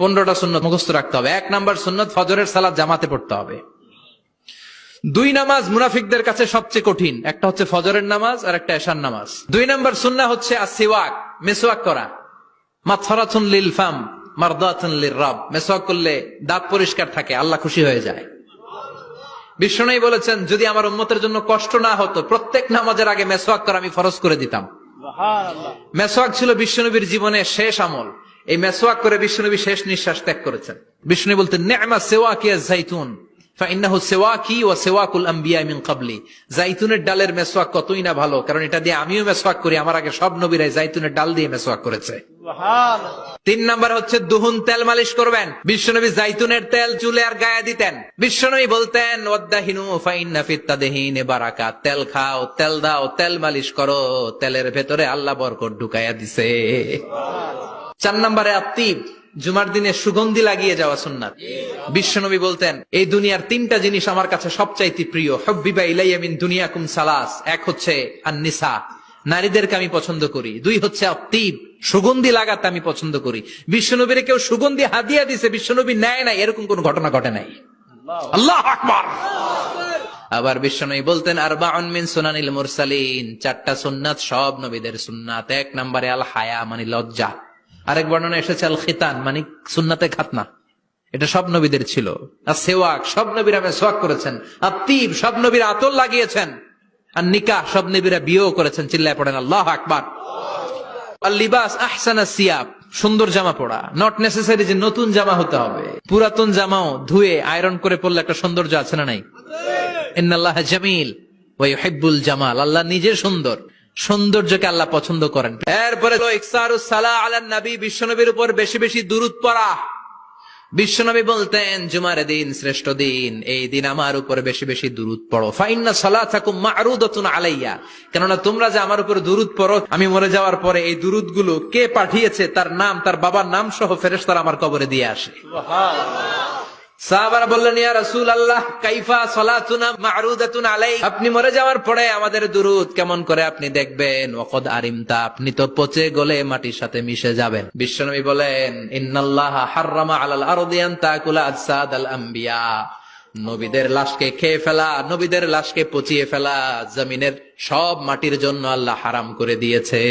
15টা সুন্নত মুখস্থ রাখতে হবে। 1 নাম্বার সুন্নত ফজরের সালাত জামাতে পড়তে হবে। 2 নামাজ মুনাফিকদের কাছে সবচেয়ে কঠিন, একটা হচ্ছে ফজরের নামাজ আর একটা এশার নামাজ। 2 নাম্বার সুন্নাহ হচ্ছে আসওয়াক, মেসওয়াক করা। মাতফারাতুন লিল ফাম মারদাতুন লিররাব, মেসওয়াক করলে দাঁত পরিষ্কার থাকে, আল্লাহ খুশি হয়ে যায়। বিশ্বনবী বলেছেন যদি আমার উম্মতের জন্য কষ্ট না হতো প্রত্যেক নামাজের আগে মেসওয়াক করা আমি ফরজ করে দিতাম। সুবহানাল্লাহ। মেসওয়াক ছিল বিশ্বনবীর জীবনের শেষ আমল। এই মেসওয়াক করে বিশ্বনবী শেষ নিঃশ্বাস ত্যাগ করেছেন। বিশ্বনবী বলতেন নি'মা সিওয়াকিয়াজ যাইতুন ফাইন্নাহু সিওয়াকি ওয়া সিওয়াকুল আমবিয়া মিন ক্বাবলি। যাইতুনের ডালের মেসওয়াক কতই না ভালো, কারণ এটা দিয়ে আমিও মেসওয়াক করি, আমার আগে সব নবীরাই যাইতুনের ডাল দিয়ে মেসওয়াক করেছে। সুবহানাল্লাহ। 3 নাম্বার হচ্ছে দুহুন, তেল মালিশ করবেন। বিশ্বনবী যাইতুনের তেল চুলে আর গায়ে দিতেন। বিশ্বনবী বলতেন ওয়াদাহিনু ফাইন্না ফিত তাদহিনি বারাকাত, তেল খাও, তেল দাও, তেল মালিশ করো, তেলের ভেতরে আল্লাহ বরকত ঢুকাইয়া দিছে। 4 নম্বরে আত্তিব, জুমার দিনে সুগন্ধি লাগিয়ে যাওয়া সুন্নাত। বিশ্বনবী বলতেন এই দুনিয়ার 3টা জিনিস আমার কাছে সবচাইতে প্রিয়, হুব্বিবা ইলাইয়া মিন দুনিয়াকুম সালাস। 1 হচ্ছে আন-নিসা, নারীদেরকে আমি পছন্দ করি। 2 হচ্ছে আত্তিব, সুগন্ধি লাগাতে আমি পছন্দ করি। বিশ্বনবীর কেউ সুগন্ধি হাদিয়া দিছে, বিশ্বনবী নেয় নাই, এরকম কোন ঘটনা ঘটে নাই। আল্লাহু আকবার। আবার বিশ্বনবী বলতেন আরবাউন মিন সুনানিল মুরসালিন, 4টা সুন্নাত সব নবীদের সুন্নাত। 1 নম্বরে আল হায়া মানে লজ্জা। আরেক বর্ণনা এসেছে আল খিতান মানে সুন্নাতে খাতনা, এটা সব নবীদের ছিল। আর সেওয়াক, সব নবীরা মেসওয়াক করেছেন। আত্তিব, সব নবীরা আতর লাগিয়েছেন। আর নিকাহ, সব নবীরা বিয়েও করেছেন। চিল্লায় পড়েন আল্লাহু আকবার। আর লিবাস আহসানা সিয়াব, সুন্দর জামা পড়া। নট নেসেসারি যে নতুন জামা হতে হবে, পুরাতন জামাও ধুয়ে আয়রন করে পড়লে একটা সৌন্দর্য আছে না নাই? ইন্নাল্লাহা জামিল ওয়া ইউহিব্বুল জামাল, আল্লাহ নিজে সুন্দর, সৌন্দর্যকে আল্লাহ পছন্দ করেন। এরপরে ইকসারুস সালাহ আলান নবী, বিশ্বনবীর উপর বেশি বেশি দুরূদ পড়া। বিশ্বনবী বলতেন জুমার দিন শ্রেষ্ঠ দিন, এই দিন আমার উপর বেশি বেশি দুরূদ পড়ো। ফাইন্না সালাতাকুম মা'রুদাতুন আলাইয়া, কেননা তোমরা যে আমার উপর দুরূদ পড়ো, আমি মরে যাওয়ার পরে এই দুরূদ গুলো কে পাঠিয়েছে তার নাম, তার বাবার নাম সহ ফেরেশতারা আমার কবরে দিয়ে আসে। সুবহানাল্লাহ। সাহাবারা বললেন ইয়া রাসূলুল্লাহ কাইফা সালাতুনা মা'রুদাতুন আলাইক, আপনি মরে যাওয়ার পরে আমাদের দুরূদ কেমন করে আপনি দেখবেন? ওয়াকাদ আরিমতা, আপনি তো পচে গলে মাটির সাথে মিশে যাবেন। বিশ্বনবী বলেন ইন্নাল্লাহা হাররামা আলাল আরদি আন তাকুলা আজসাদাল আম্বিয়া, নবীদের লাশকে খেয়ে ফেলা, নবীদের লাশকে পচিয়ে ফেলা জমিনের সব মাটির জন্য আল্লাহ হারাম করে দিয়েছে।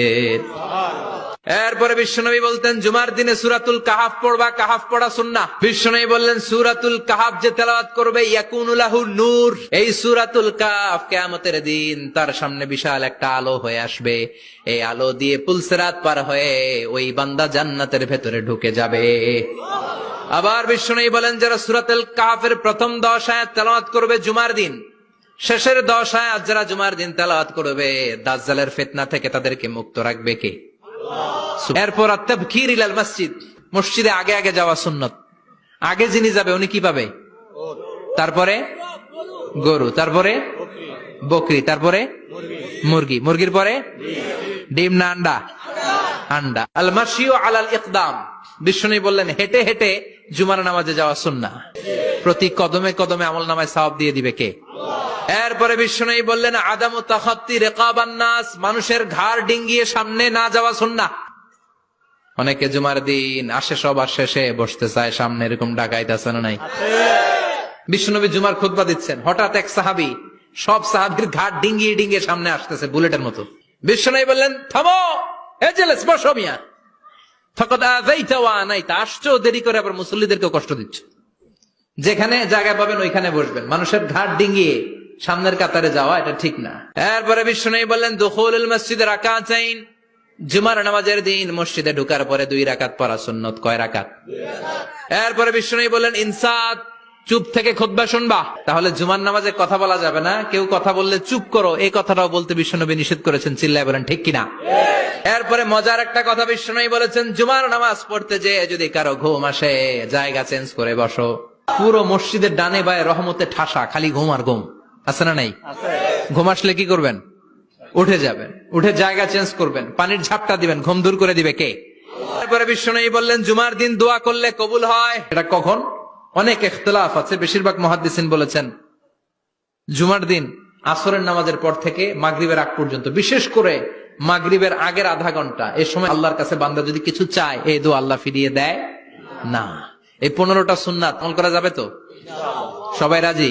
এরপরে বিশ্বনবী বলতেন জুমার দিনে সূরাতুল কাহাফ পড়বা, কাহাফ পড়া সুন্নাহ। বিশ্বনবী বললেন সূরাতুল কাহাফ যে তেলাওয়াত করবে ইয়াকুনু লাহু নূর, এই সূরাতুল কাহাফ কিয়ামতের দিন তার সামনে বিশাল একটা আলো হয়ে আসবে। এই আলো দিয়ে পুলসিরাত পার হয়ে ওই বান্দা জান্নাতের ভেতরে ঢুকে যাবে। আবার বিশ্বনবী বলেন যারা সূরাতুল কাহাফের প্রথম 10 আয়াত তেলাওয়াত করবে জুমার দিন, শেষের 10 আয়াত যারা জুমার দিন তেলাওয়াত করবে, দাজ্জালের ফিতনা থেকে তাদেরকে মুক্ত রাখবে কে? এরপর আত-তাবকির ইলাল মসজিদ, মসজিদে আগে আগে যাওয়া সুন্নাত। আগে যিনি যাবে উনি কি পাবে? তারপরে গরু, তারপরে বকরি, তারপরে মুরগি, মুরগির পরে ডিম না আন্ডা? আন্ডা। আল মাশিউ আলাল ইকদাম, বিশ্বনবী বললেন হেঁটে হেঁটে জুমার নামাজে যাওয়া সুন্নাহ। প্রতি কদমে কদমে আমলনামায় সওয়াব দিয়ে দিবে কে? এরপরে বিশ্বনবী বললেন আদামু তাখাত্তি রিকাবান নাস, মানুষের ঘাড় ডিঙ্গিয়ে সামনে না যাওয়া সুন্নাহ। অনেকে জুমার দিন আসে সবার শেষে বসতে চায় সামনে, এরকম ডাকাইত আছে না নাই? বিশ্বনবী জুমার খুতবা দিচ্ছেন, হঠাৎ এক সাহাবী সব সাহাবীর ঘাড় ডিঙ্গিয়ে ডিঙ্গিয়ে সামনে আসতেছে বুলেটের মতো। বিশ্বনবী বললেন থামো, এজেলেস বসো মিয়া, ফাকাদ আযাইতা ওয়া আনাইতা, আসছো দেরি করে আবার মুসল্লিদেরকে কষ্ট দিচ্ছ। যেখানে জায়গা পাবেন ওইখানে বসবেন, মানুষের ঘাট ডিঙ্গিয়ে সামনের কাতারে যাওয়া এটা ঠিক না। এরপরে বিশ্বনবী বললেন দুখুলুল মসজিদে রাকাতাইন, জুমার নামাজের দিন মসজিদে ঢোকার পরে 2 রাকাত পড়া সুন্নাত। কয় রাকাত? 2 রাকাত। এরপরে বিশ্বনবী বললেন ইনসাত, চুপ থেকে খুতবা শুনবা। তাহলে জুমার নামাজে কথা বলা যাবে না, কেউ কথা বললে চুপ করো, এই কথাটাও বলতে বিশ্বনবী নিষেধ করেছেন। চিল্লায় বলেন ঠিক কিনা? এরপরে মজার একটা কথা বিশ্বনবী বলেছেন জুমার নামাজ পড়তে যে যদি কারো ঘুম আসে জায়গা চেঞ্জ করে বসো। পুরো মসজিদের ডানে বায়ে রহমতে ঠাসা, খালি ঘুম আর ঘুম, আছে না নাই? ঘুম আসলে কি করবেন? উঠে যাবেন, উঠে জায়গা চেঞ্জ করবেন, পানির ঝাপটা দিবেন, ঘুম দূর করে দিবে কে? তারপরে বিশ্বনবী বললেন জুমার দিন দোয়া করলে কবুল হয়। এটা কখন? অনেক ইখতিলাফ আছে, বেশিরভাগ মুহাদ্দিসিন বলেছেন জুমার দিন আসরের নামাজের পর থেকে মাগরিবের আগ পর্যন্ত, বিশেষ করে মাগরিবের আগের আধা ঘন্টা, এই সময় আল্লাহর কাছে বান্দা যদি কিছু চায় এই দোয়া আল্লাহ ফিরিয়ে দেয় না। এই 15টা সুন্নাত আমল করা যাবে তো? সবাই রাজি?